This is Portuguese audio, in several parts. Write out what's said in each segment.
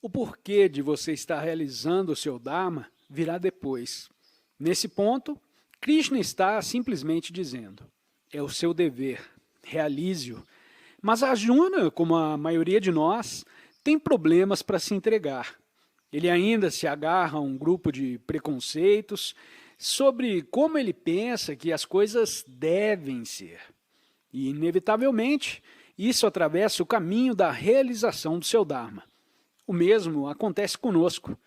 O porquê de você estar realizando o seu Dharma virá depois. Nesse ponto, Krishna está simplesmente dizendo, é o seu dever, realize-o. Mas Arjuna, como a maioria de nós, tem problemas para se entregar. Ele ainda se agarra a um grupo de preconceitos sobre como ele pensa que as coisas devem ser. E, inevitavelmente, isso atravessa o caminho da realização do seu Dharma. O mesmo acontece conosco.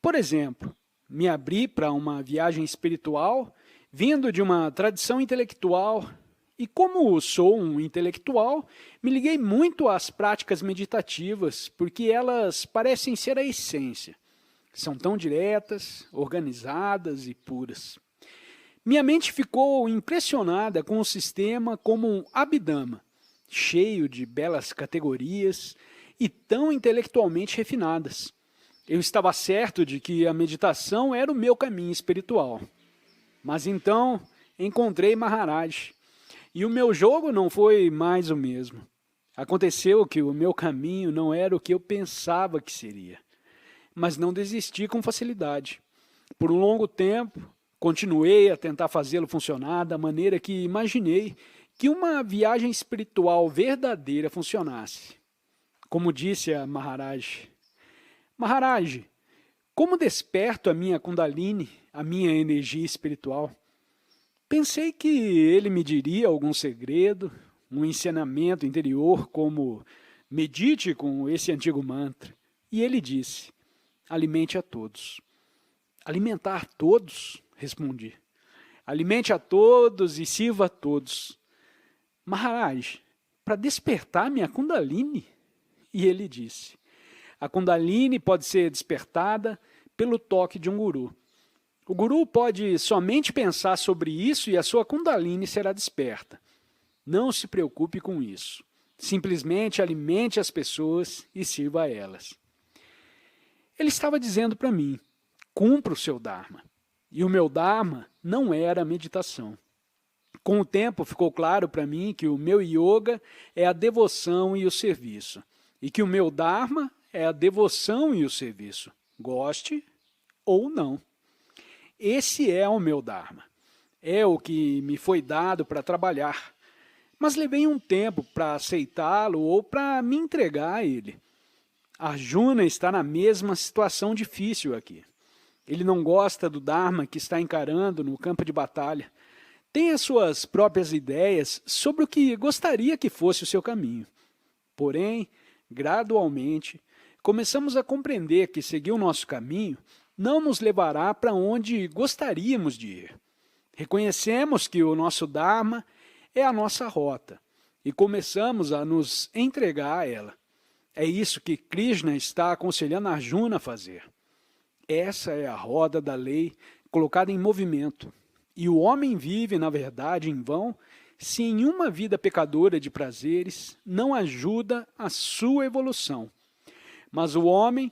Por exemplo, me abri para uma viagem espiritual, vindo de uma tradição intelectual, e como sou um intelectual, me liguei muito às práticas meditativas, porque elas parecem ser a essência. São tão diretas, organizadas e puras. Minha mente ficou impressionada com o sistema como um Abhidhamma, cheio de belas categorias e tão intelectualmente refinadas. Eu estava certo de que a meditação era o meu caminho espiritual. Mas então encontrei Maharaj, e o meu jogo não foi mais o mesmo. Aconteceu que o meu caminho não era o que eu pensava que seria. Mas não desisti com facilidade. Por um longo tempo, continuei a tentar fazê-lo funcionar da maneira que imaginei que uma viagem espiritual verdadeira funcionasse. Como disse a Maharaj, Maharaj, como desperto a minha Kundalini, a minha energia espiritual? Pensei que ele me diria algum segredo, um ensinamento interior como medite com esse antigo mantra. E ele disse, alimente a todos. Alimentar todos? Respondi. Alimente a todos e sirva a todos. Maharaj, para despertar minha Kundalini? E ele disse, a Kundalini pode ser despertada pelo toque de um guru. O guru pode somente pensar sobre isso e a sua Kundalini será desperta. Não se preocupe com isso. Simplesmente alimente as pessoas e sirva a elas. Ele estava dizendo para mim, cumpra o seu Dharma. E o meu Dharma não era a meditação. Com o tempo ficou claro para mim que o meu yoga é a devoção e o serviço. E que o meu Dharma é a devoção e o serviço. Goste ou não. Esse é o meu Dharma. É o que me foi dado para trabalhar. Mas levei um tempo para aceitá-lo ou para me entregar a ele. Arjuna está na mesma situação difícil aqui. Ele não gosta do Dharma que está encarando no campo de batalha. Tem as suas próprias ideias sobre o que gostaria que fosse o seu caminho. Porém, gradualmente, começamos a compreender que seguir o nosso caminho não nos levará para onde gostaríamos de ir. Reconhecemos que o nosso Dharma é a nossa rota e começamos a nos entregar a ela. É isso que Krishna está aconselhando Arjuna a fazer. Essa é a roda da lei colocada em movimento. E o homem vive, na verdade, em vão, se em uma vida pecadora de prazeres não ajuda a sua evolução. Mas o homem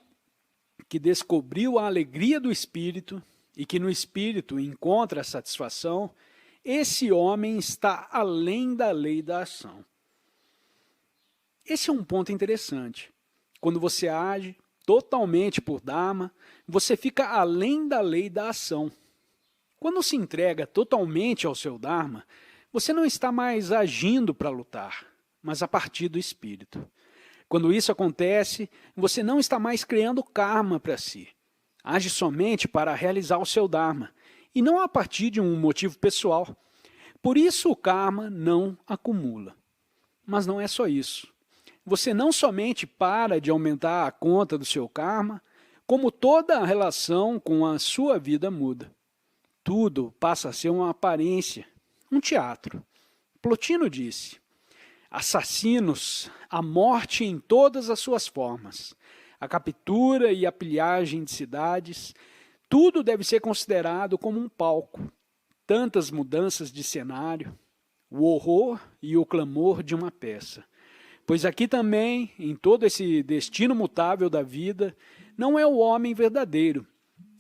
que descobriu a alegria do Espírito e que no Espírito encontra a satisfação, esse homem está além da lei da ação. Esse é um ponto interessante. Quando você age totalmente por Dharma, você fica além da lei da ação. Quando se entrega totalmente ao seu Dharma, você não está mais agindo para lutar, mas a partir do Espírito. Quando isso acontece, você não está mais criando karma para si. Age somente para realizar o seu Dharma, e não a partir de um motivo pessoal. Por isso o karma não acumula. Mas não é só isso. Você não somente para de aumentar a conta do seu karma, como toda a relação com a sua vida muda. Tudo passa a ser uma aparência, um teatro. Plotino disse, assassinos, a morte em todas as suas formas, a captura e a pilhagem de cidades, tudo deve ser considerado como um palco. Tantas mudanças de cenário, o horror e o clamor de uma peça. Pois aqui também, em todo esse destino mutável da vida, não é o homem verdadeiro,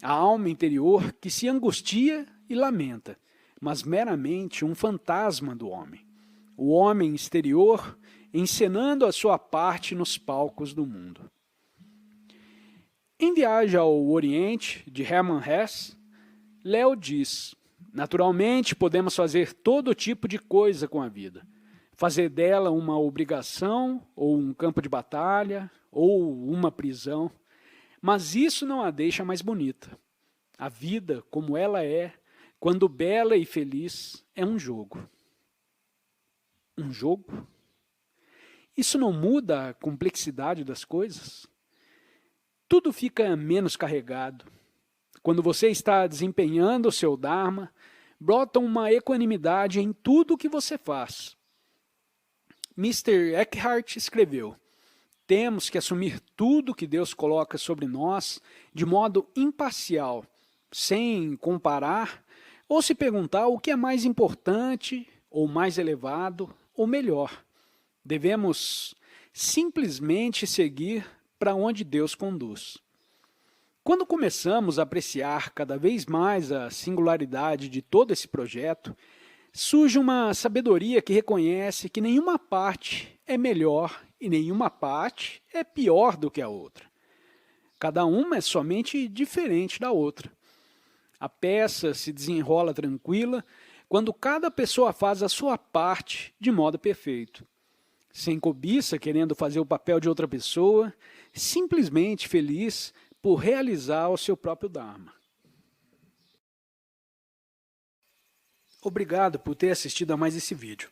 a alma interior que se angustia e lamenta, mas meramente um fantasma do homem. O homem exterior encenando a sua parte nos palcos do mundo. Em Viagem ao Oriente, de Hermann Hesse, Léo diz: naturalmente podemos fazer todo tipo de coisa com a vida. Fazer dela uma obrigação, ou um campo de batalha, ou uma prisão. Mas isso não a deixa mais bonita. A vida, como ela é, quando bela e feliz, é um jogo. Um jogo? Isso não muda a complexidade das coisas? Tudo fica menos carregado. Quando você está desempenhando o seu Dharma, brota uma equanimidade em tudo o que você faz. Mr. Eckhart escreveu: temos que assumir tudo que Deus coloca sobre nós de modo imparcial, sem comparar ou se perguntar o que é mais importante, ou mais elevado, ou melhor. Devemos simplesmente seguir para onde Deus conduz. Quando começamos a apreciar cada vez mais a singularidade de todo esse projeto, surge uma sabedoria que reconhece que nenhuma parte é melhor e nenhuma parte é pior do que a outra. Cada uma é somente diferente da outra. A peça se desenrola tranquila quando cada pessoa faz a sua parte de modo perfeito. Sem cobiça, querendo fazer o papel de outra pessoa, simplesmente feliz por realizar o seu próprio Dharma. Obrigado por ter assistido a mais esse vídeo.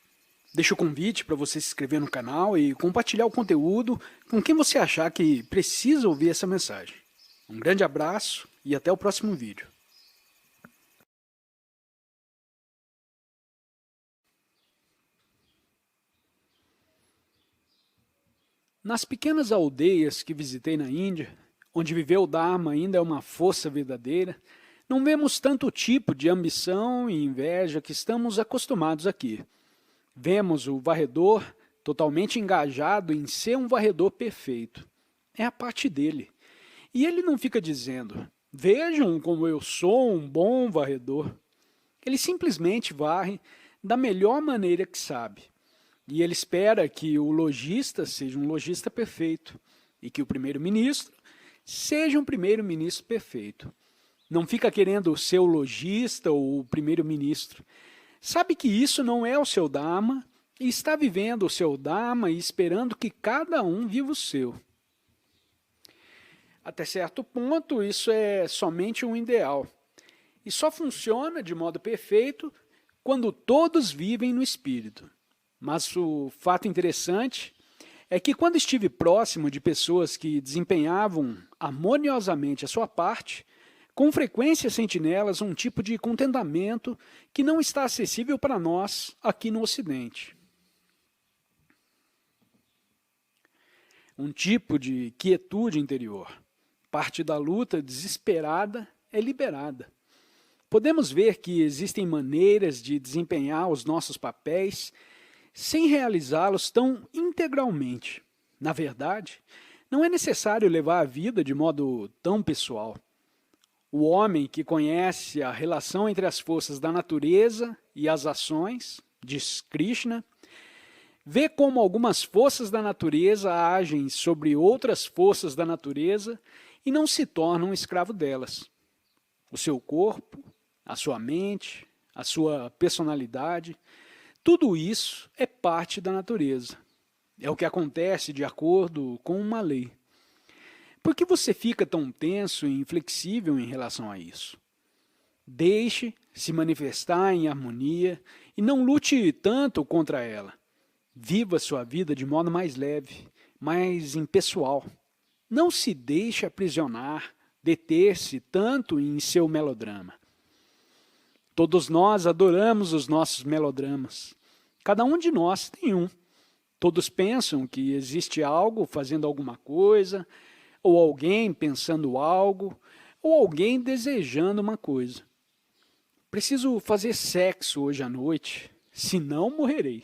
Deixo o convite para você se inscrever no canal e compartilhar o conteúdo com quem você achar que precisa ouvir essa mensagem. Um grande abraço e até o próximo vídeo. Nas pequenas aldeias que visitei na Índia, onde viver o Dharma ainda é uma força verdadeira, não vemos tanto tipo de ambição e inveja que estamos acostumados aqui. Vemos o varredor totalmente engajado em ser um varredor perfeito. É a parte dele. E ele não fica dizendo: vejam como eu sou um bom varredor. Ele simplesmente varre da melhor maneira que sabe. E ele espera que o lojista seja um lojista perfeito e que o primeiro-ministro seja um primeiro-ministro perfeito. Não fica querendo ser o lojista ou o primeiro-ministro. Sabe que isso não é o seu Dharma e está vivendo o seu Dharma e esperando que cada um viva o seu. Até certo ponto, isso é somente um ideal. E só funciona de modo perfeito quando todos vivem no Espírito. Mas o fato interessante é que quando estive próximo de pessoas que desempenhavam harmoniosamente a sua parte, com frequência senti nelas um tipo de contentamento que não está acessível para nós aqui no Ocidente. Um tipo de quietude interior. Parte da luta desesperada é liberada. Podemos ver que existem maneiras de desempenhar os nossos papéis sem realizá-los tão integralmente. Na verdade, não é necessário levar a vida de modo tão pessoal. O homem que conhece a relação entre as forças da natureza e as ações, diz Krishna, vê como algumas forças da natureza agem sobre outras forças da natureza e não se torna um escravo delas. O seu corpo, a sua mente, a sua personalidade, tudo isso é parte da natureza. É o que acontece de acordo com uma lei. Por que você fica tão tenso e inflexível em relação a isso? Deixe se manifestar em harmonia e não lute tanto contra ela. Viva sua vida de modo mais leve, mais impessoal. Não se deixe aprisionar, deter-se tanto em seu melodrama. Todos nós adoramos os nossos melodramas. Cada um de nós tem um. Todos pensam que existe algo fazendo alguma coisa, ou alguém pensando algo, ou alguém desejando uma coisa. Preciso fazer sexo hoje à noite, senão morrerei.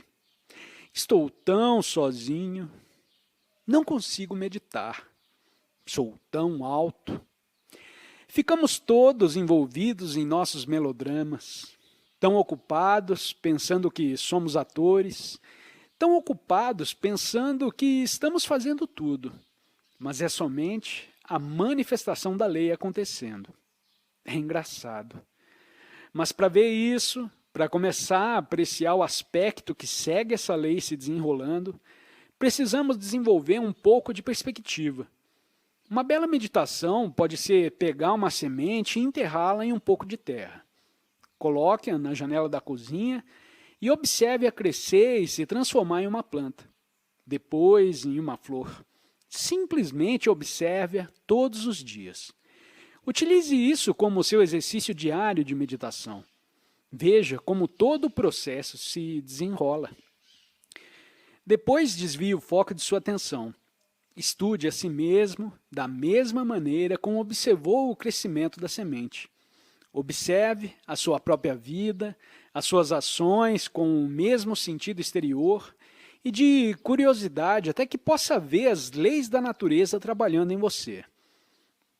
Estou tão sozinho, não consigo meditar. Sou tão alto. Ficamos todos envolvidos em nossos melodramas, tão ocupados pensando que somos atores, tão ocupados pensando que estamos fazendo tudo, mas é somente a manifestação da lei acontecendo. É engraçado. Mas para ver isso, para começar a apreciar o aspecto que segue essa lei se desenrolando, precisamos desenvolver um pouco de perspectiva. Uma bela meditação pode ser pegar uma semente e enterrá-la em um pouco de terra. Coloque-a na janela da cozinha e observe-a crescer e se transformar em uma planta. Depois, em uma flor. Simplesmente observe-a todos os dias. Utilize isso como seu exercício diário de meditação. Veja como todo o processo se desenrola. Depois desvie o foco de sua atenção. Estude a si mesmo da mesma maneira como observou o crescimento da semente. Observe a sua própria vida, as suas ações com o mesmo sentido exterior e de curiosidade até que possa ver as leis da natureza trabalhando em você.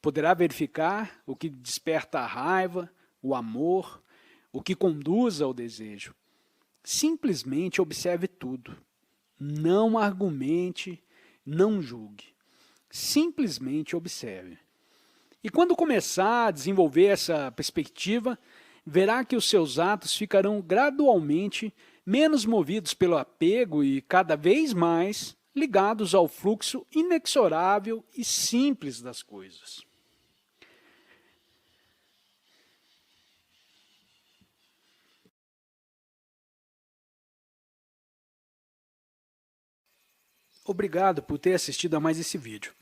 Poderá verificar o que desperta a raiva, o amor, o que conduz ao desejo. Simplesmente observe tudo. Não argumente, não julgue. Simplesmente observe. E quando começar a desenvolver essa perspectiva, verá que os seus atos ficarão gradualmente menos movidos pelo apego e cada vez mais ligados ao fluxo inexorável e simples das coisas. Obrigado por ter assistido a mais esse vídeo.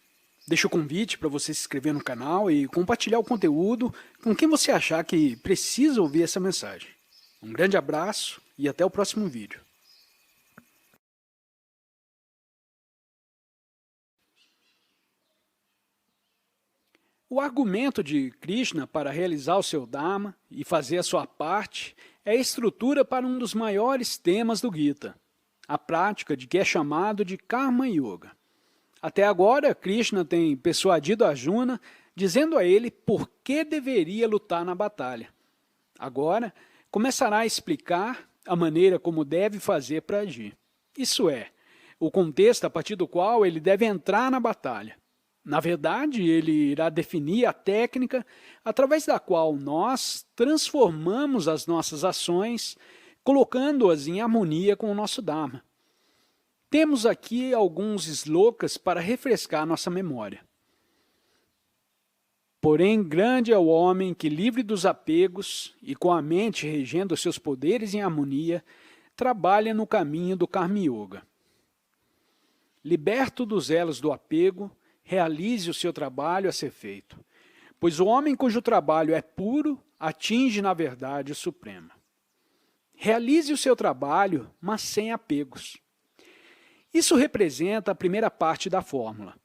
Deixo o convite para você se inscrever no canal e compartilhar o conteúdo com quem você achar que precisa ouvir essa mensagem. Um grande abraço e até o próximo vídeo. O argumento de Krishna para realizar o seu Dharma e fazer a sua parte é a estrutura para um dos maiores temas do Gita, a prática de que é chamado de Karma Yoga. Até agora, Krishna tem persuadido Arjuna, dizendo a ele por que deveria lutar na batalha. Agora, começará a explicar a maneira como deve fazer para agir. Isso é, o contexto a partir do qual ele deve entrar na batalha. Na verdade, ele irá definir a técnica através da qual nós transformamos as nossas ações, colocando-as em harmonia com o nosso Dharma. Temos aqui alguns slokas para refrescar nossa memória. Porém, grande é o homem que, livre dos apegos e com a mente regendo seus poderes em harmonia, trabalha no caminho do Karma Yoga. Liberto dos elos do apego, realize o seu trabalho a ser feito, pois o homem cujo trabalho é puro atinge, na verdade, o Supremo. Realize o seu trabalho, mas sem apegos. Isso representa a primeira parte da fórmula.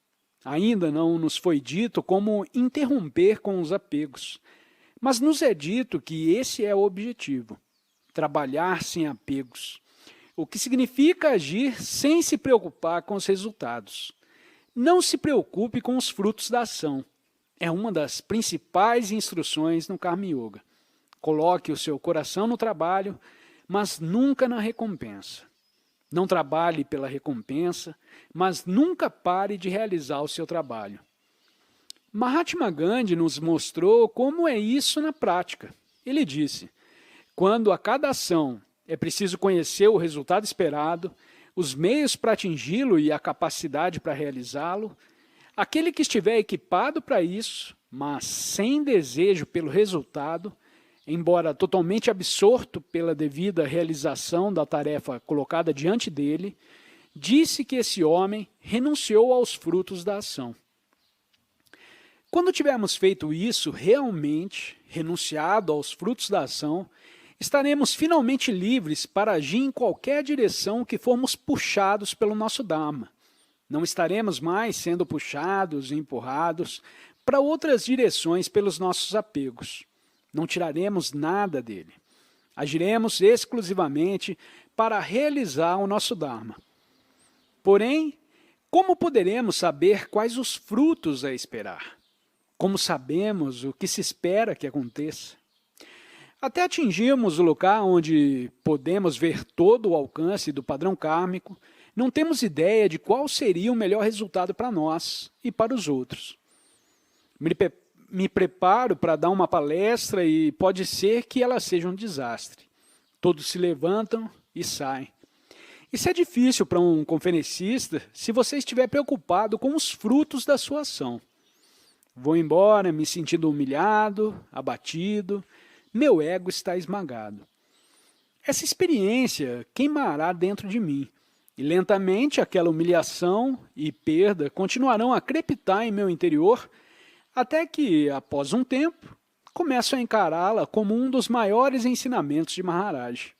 Ainda não nos foi dito como interromper com os apegos, mas nos é dito que esse é o objetivo, trabalhar sem apegos, o que significa agir sem se preocupar com os resultados. Não se preocupe com os frutos da ação. É uma das principais instruções no Karma Yoga. Coloque o seu coração no trabalho, mas nunca na recompensa. Não trabalhe pela recompensa, mas nunca pare de realizar o seu trabalho. Mahatma Gandhi nos mostrou como é isso na prática. Ele disse, quando a cada ação é preciso conhecer o resultado esperado, os meios para atingi-lo e a capacidade para realizá-lo, aquele que estiver equipado para isso, mas sem desejo pelo resultado, embora totalmente absorto pela devida realização da tarefa colocada diante dele, disse que esse homem renunciou aos frutos da ação. Quando tivermos feito isso realmente, renunciado aos frutos da ação, estaremos finalmente livres para agir em qualquer direção que formos puxados pelo nosso Dharma. Não estaremos mais sendo puxados e empurrados para outras direções pelos nossos apegos. Não tiraremos nada dele. Agiremos exclusivamente para realizar o nosso Dharma. Porém, como poderemos saber quais os frutos a esperar? Como sabemos o que se espera que aconteça? Até atingirmos o lugar onde podemos ver todo o alcance do padrão kármico, não temos ideia de qual seria o melhor resultado para nós e para os outros. Me preparo para dar uma palestra e pode ser que ela seja um desastre. Todos se levantam e saem. Isso é difícil para um conferencista se você estiver preocupado com os frutos da sua ação. Vou embora me sentindo humilhado, abatido, meu ego está esmagado. Essa experiência queimará dentro de mim, e lentamente aquela humilhação e perda continuarão a crepitar em meu interior, até que, após um tempo, começo a encará-la como um dos maiores ensinamentos de Maharaj.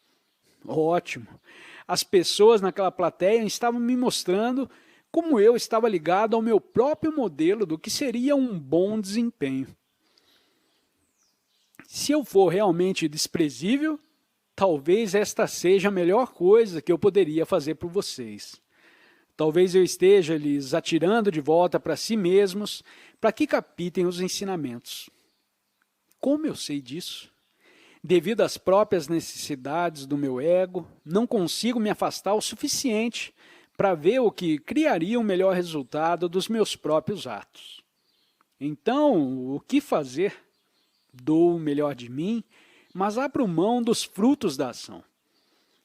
Ótimo! As pessoas naquela plateia estavam me mostrando como eu estava ligado ao meu próprio modelo do que seria um bom desempenho. Se eu for realmente desprezível, talvez esta seja a melhor coisa que eu poderia fazer por vocês. Talvez eu esteja lhes atirando de volta para si mesmos, para que captem os ensinamentos. Como eu sei disso? Devido às próprias necessidades do meu ego, não consigo me afastar o suficiente para ver o que criaria o melhor resultado dos meus próprios atos. Então, o que fazer? Dou o melhor de mim, mas abro mão dos frutos da ação.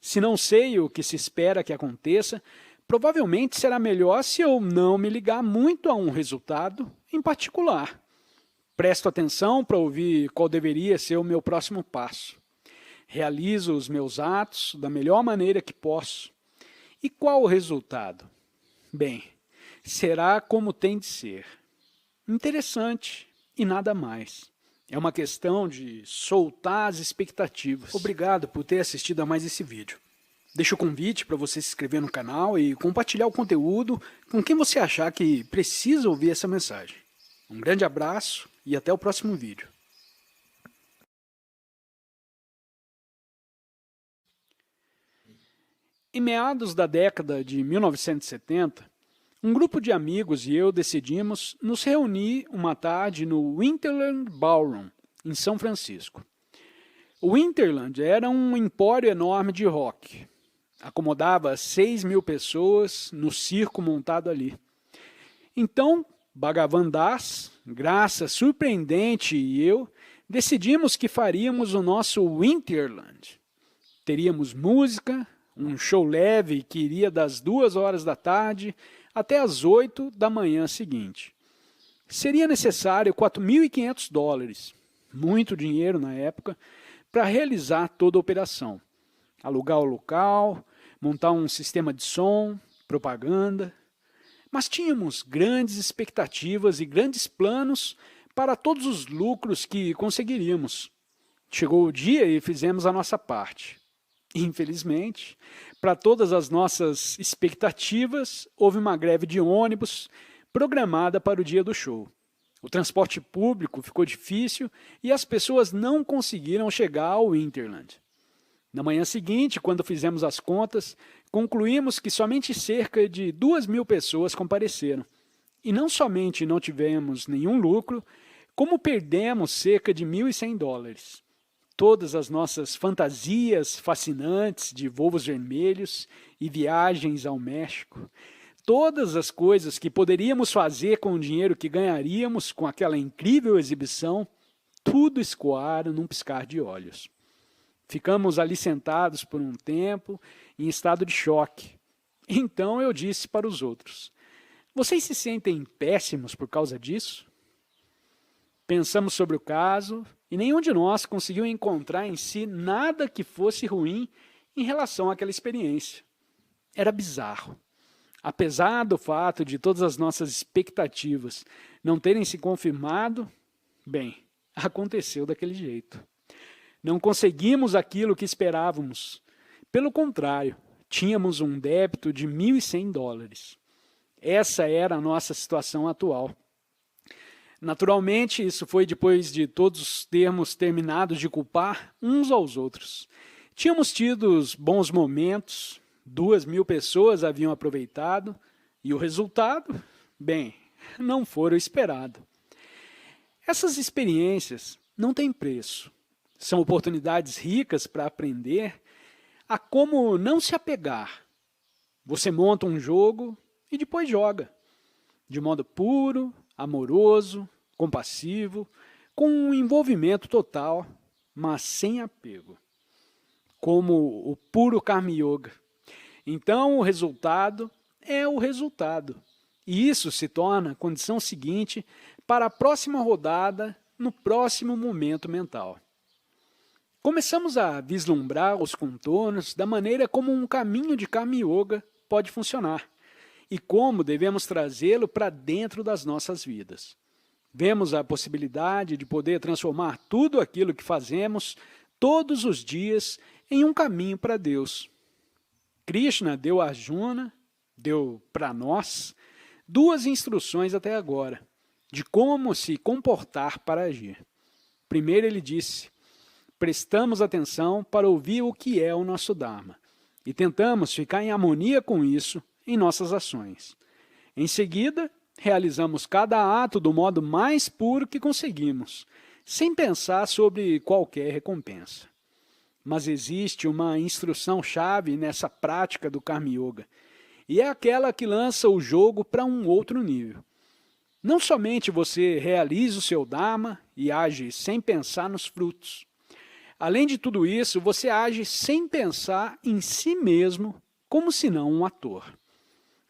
Se não sei o que se espera que aconteça, provavelmente será melhor se eu não me ligar muito a um resultado em particular. Presto atenção para ouvir qual deveria ser o meu próximo passo. Realizo os meus atos da melhor maneira que posso. E qual o resultado? Bem, será como tem de ser. Interessante e nada mais. É uma questão de soltar as expectativas. Obrigado por ter assistido a mais esse vídeo. Deixo o convite para você se inscrever no canal e compartilhar o conteúdo com quem você achar que precisa ouvir essa mensagem. Um grande abraço e até o próximo vídeo. Em meados da década de 1970, um grupo de amigos e eu decidimos nos reunir uma tarde no Winterland Ballroom, em São Francisco. O Winterland era um empório enorme de rock. Acomodava 6.000 pessoas no circo montado ali. Então, Bhagavan Das, Graça Surpreendente e eu decidimos que faríamos o nosso Winterland. Teríamos música, um show leve que iria das 2 da tarde até as 8 da manhã seguinte. Seria necessário $4.500, muito dinheiro na época, para realizar toda a operação. Alugar o local, montar um sistema de som, propaganda. Mas tínhamos grandes expectativas e grandes planos para todos os lucros que conseguiríamos. Chegou o dia e fizemos a nossa parte. Infelizmente, para todas as nossas expectativas, houve uma greve de ônibus programada para o dia do show. O transporte público ficou difícil e as pessoas não conseguiram chegar ao Winterland. Na manhã seguinte, quando fizemos as contas, concluímos que somente cerca de 2.000 pessoas compareceram. E não somente não tivemos nenhum lucro, como perdemos cerca de $1.100. Todas as nossas fantasias fascinantes de voos vermelhos e viagens ao México, todas as coisas que poderíamos fazer com o dinheiro que ganharíamos com aquela incrível exibição, tudo escoaram num piscar de olhos. Ficamos ali sentados por um tempo, em estado de choque. Então eu disse para os outros, vocês se sentem péssimos por causa disso? Pensamos sobre o caso e nenhum de nós conseguiu encontrar em si nada que fosse ruim em relação àquela experiência. Era bizarro. Apesar do fato de todas as nossas expectativas não terem se confirmado, bem, aconteceu daquele jeito. Não conseguimos aquilo que esperávamos. Pelo contrário, tínhamos um débito de $1.100. Essa era a nossa situação atual. Naturalmente, isso foi depois de todos termos terminado de culpar uns aos outros. Tínhamos tido bons momentos, 2.000 pessoas haviam aproveitado, e o resultado, bem, não foi o esperado. Essas experiências não têm preço. São oportunidades ricas para aprender a como não se apegar. Você monta um jogo e depois joga, de modo puro, amoroso, compassivo, com um envolvimento total, mas sem apego, como o puro Karma Yoga. Então, o resultado é o resultado. E isso se torna a condição seguinte para a próxima rodada, no próximo momento mental. Começamos a vislumbrar os contornos da maneira como um caminho de Karma Yoga pode funcionar e como devemos trazê-lo para dentro das nossas vidas. Vemos a possibilidade de poder transformar tudo aquilo que fazemos todos os dias em um caminho para Deus. Krishna deu a Arjuna, deu para nós, duas instruções até agora, de como se comportar para agir. Primeiro ele disse: prestamos atenção para ouvir o que é o nosso Dharma e tentamos ficar em harmonia com isso em nossas ações. Em seguida, realizamos cada ato do modo mais puro que conseguimos, sem pensar sobre qualquer recompensa. Mas existe uma instrução-chave nessa prática do Karma Yoga, e é aquela que lança o jogo para um outro nível. Não somente você realiza o seu Dharma e age sem pensar nos frutos. Além de tudo isso, você age sem pensar em si mesmo, como se não um ator.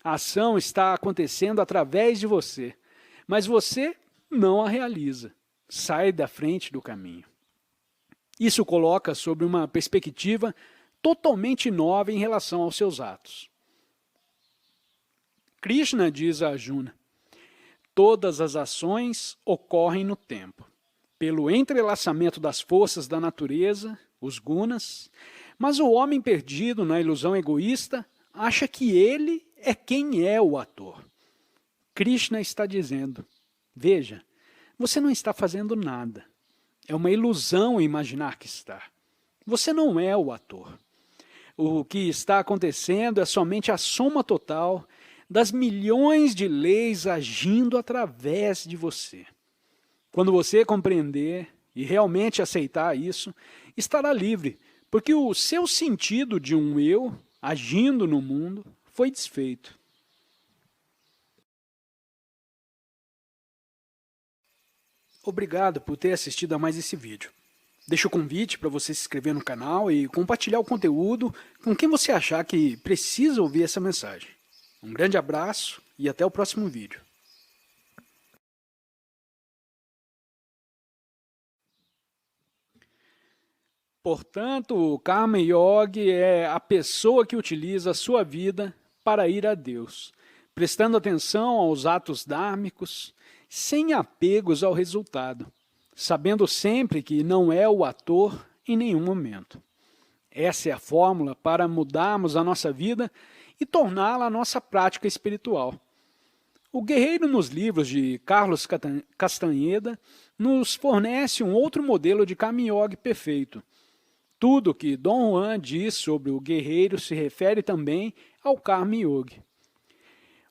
A ação está acontecendo através de você, mas você não a realiza. Sai da frente do caminho. Isso coloca sobre uma perspectiva totalmente nova em relação aos seus atos. Krishna diz a Arjuna: todas as ações ocorrem no tempo, pelo entrelaçamento das forças da natureza, os gunas, mas o homem perdido na ilusão egoísta acha que ele é quem é o ator. Krishna está dizendo: veja, você não está fazendo nada. É uma ilusão imaginar que está. Você não é o ator. O que está acontecendo é somente a soma total das milhões de leis agindo através de você. Quando você compreender e realmente aceitar isso, estará livre, porque o seu sentido de um eu agindo no mundo foi desfeito. Obrigado por ter assistido a mais esse vídeo. Deixo o convite para você se inscrever no canal e compartilhar o conteúdo com quem você achar que precisa ouvir essa mensagem. Um grande abraço e até o próximo vídeo. Portanto, o Karma Yogi é a pessoa que utiliza a sua vida para ir a Deus, prestando atenção aos atos dármicos, sem apegos ao resultado, sabendo sempre que não é o ator em nenhum momento. Essa é a fórmula para mudarmos a nossa vida e torná-la a nossa prática espiritual. O guerreiro nos livros de Carlos Castaneda nos fornece um outro modelo de Karma Yoga perfeito. Tudo que Dom Juan diz sobre o guerreiro se refere também ao Karma Yoga.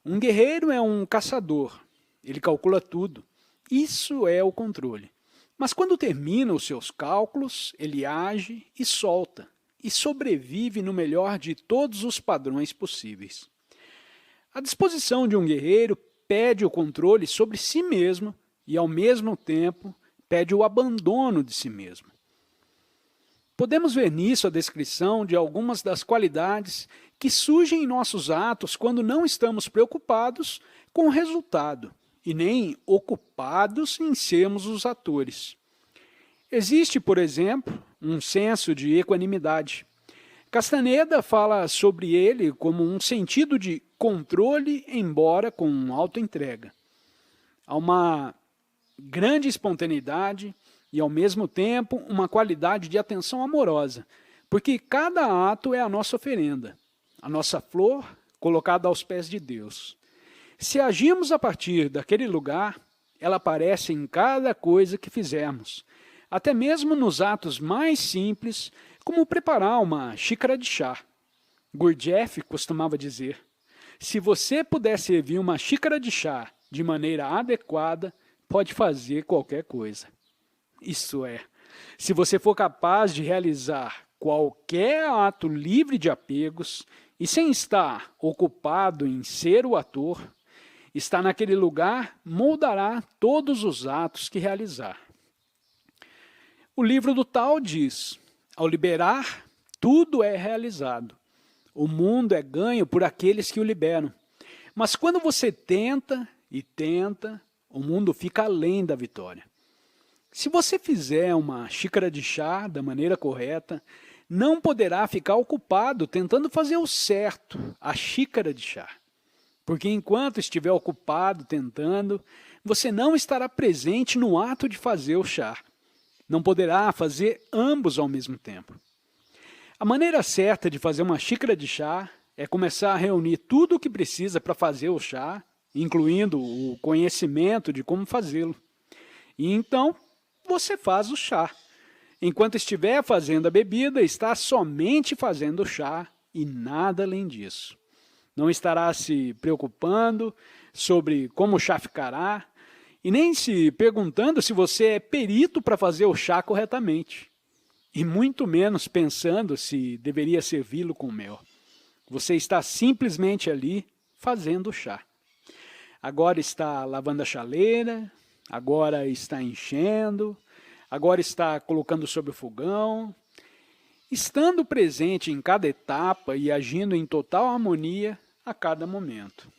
Um guerreiro é um caçador, ele calcula tudo. Isso é o controle. Mas quando termina os seus cálculos, ele age e solta, e sobrevive no melhor de todos os padrões possíveis. A disposição de um guerreiro pede o controle sobre si mesmo e, ao mesmo tempo, pede o abandono de si mesmo. Podemos ver nisso a descrição de algumas das qualidades que surgem em nossos atos quando não estamos preocupados com o resultado e nem ocupados em sermos os atores. Existe, por exemplo, um senso de equanimidade. Castaneda fala sobre ele como um sentido de controle, embora com autoentrega. Há uma grande espontaneidade e, ao mesmo tempo, uma qualidade de atenção amorosa, porque cada ato é a nossa oferenda, a nossa flor colocada aos pés de Deus. Se agimos a partir daquele lugar, ela aparece em cada coisa que fizermos, até mesmo nos atos mais simples, como preparar uma xícara de chá. Gurdjieff costumava dizer: se você puder servir uma xícara de chá de maneira adequada, pode fazer qualquer coisa. Isso é, se você for capaz de realizar qualquer ato livre de apegos e sem estar ocupado em ser o ator, está naquele lugar, moldará todos os atos que realizar. O livro do Tao diz, ao liberar, tudo é realizado. O mundo é ganho por aqueles que o liberam. Mas quando você tenta e tenta, o mundo fica além da vitória. Se você fizer uma xícara de chá da maneira correta, não poderá ficar ocupado tentando fazer o certo, a xícara de chá. Porque enquanto estiver ocupado tentando, você não estará presente no ato de fazer o chá. Não poderá fazer ambos ao mesmo tempo. A maneira certa de fazer uma xícara de chá é começar a reunir tudo o que precisa para fazer o chá, incluindo o conhecimento de como fazê-lo. E então, você faz o chá. Enquanto estiver fazendo a bebida, está somente fazendo o chá e nada além disso. Não estará se preocupando sobre como o chá ficará e nem se perguntando se você é perito para fazer o chá corretamente. E muito menos pensando se deveria servi-lo com mel. Você está simplesmente ali fazendo o chá. Agora está lavando a chaleira, agora está enchendo, agora está colocando sobre o fogão. Estando presente em cada etapa e agindo em total harmonia a cada momento.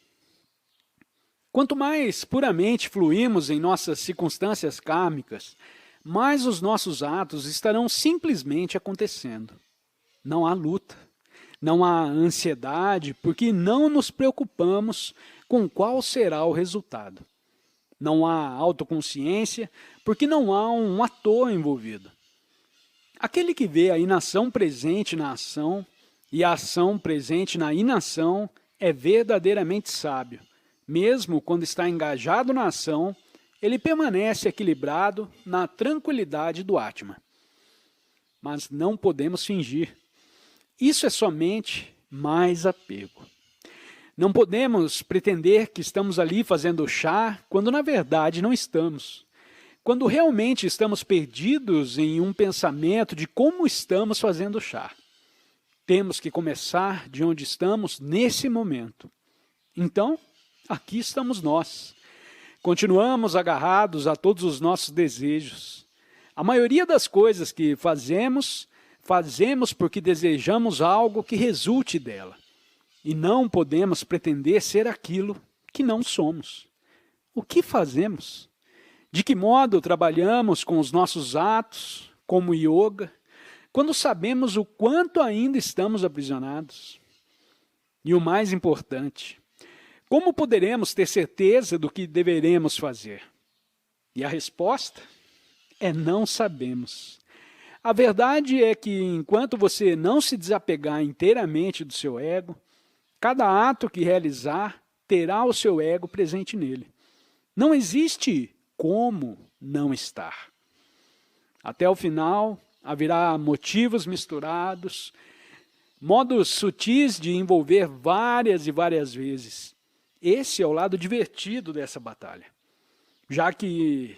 Quanto mais puramente fluímos em nossas circunstâncias kármicas, mais os nossos atos estarão simplesmente acontecendo. Não há luta, não há ansiedade, porque não nos preocupamos com qual será o resultado. Não há autoconsciência, porque não há um ator envolvido. Aquele que vê a inação presente na ação e a ação presente na inação é verdadeiramente sábio. Mesmo quando está engajado na ação, ele permanece equilibrado na tranquilidade do Atma. Mas não podemos fingir. Isso é somente mais apego. Não podemos pretender que estamos ali fazendo chá, quando na verdade não estamos. Quando realmente estamos perdidos em um pensamento de como estamos fazendo chá. Temos que começar de onde estamos nesse momento. Então, aqui estamos nós. Continuamos agarrados a todos os nossos desejos. A maioria das coisas que fazemos porque desejamos algo que resulte dela. E não podemos pretender ser aquilo que não somos. O que fazemos? De que modo trabalhamos com os nossos atos, como yoga, quando sabemos o quanto ainda estamos aprisionados? E o mais importante, como poderemos ter certeza do que deveremos fazer? E a resposta é não sabemos. A verdade é que enquanto você não se desapegar inteiramente do seu ego, cada ato que realizar terá o seu ego presente nele. Não existe como não estar. Até o final, haverá motivos misturados, modos sutis de envolver várias e várias vezes. Esse é o lado divertido dessa batalha. Já que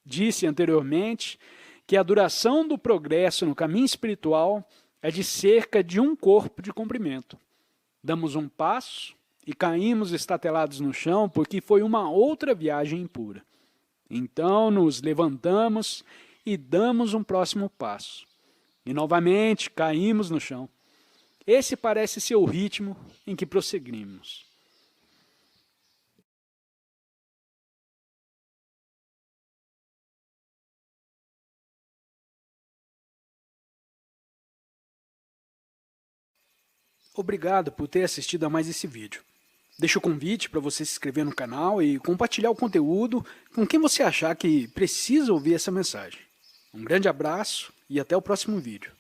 disse anteriormente que a duração do progresso no caminho espiritual é de cerca de um corpo de comprimento. Damos um passo e caímos estatelados no chão porque foi uma outra viagem impura. Então nos levantamos e damos um próximo passo. E novamente caímos no chão. Esse parece ser o ritmo em que prosseguimos. Obrigado por ter assistido a mais esse vídeo. Deixo o convite para você se inscrever no canal e compartilhar o conteúdo com quem você achar que precisa ouvir essa mensagem. Um grande abraço e até o próximo vídeo.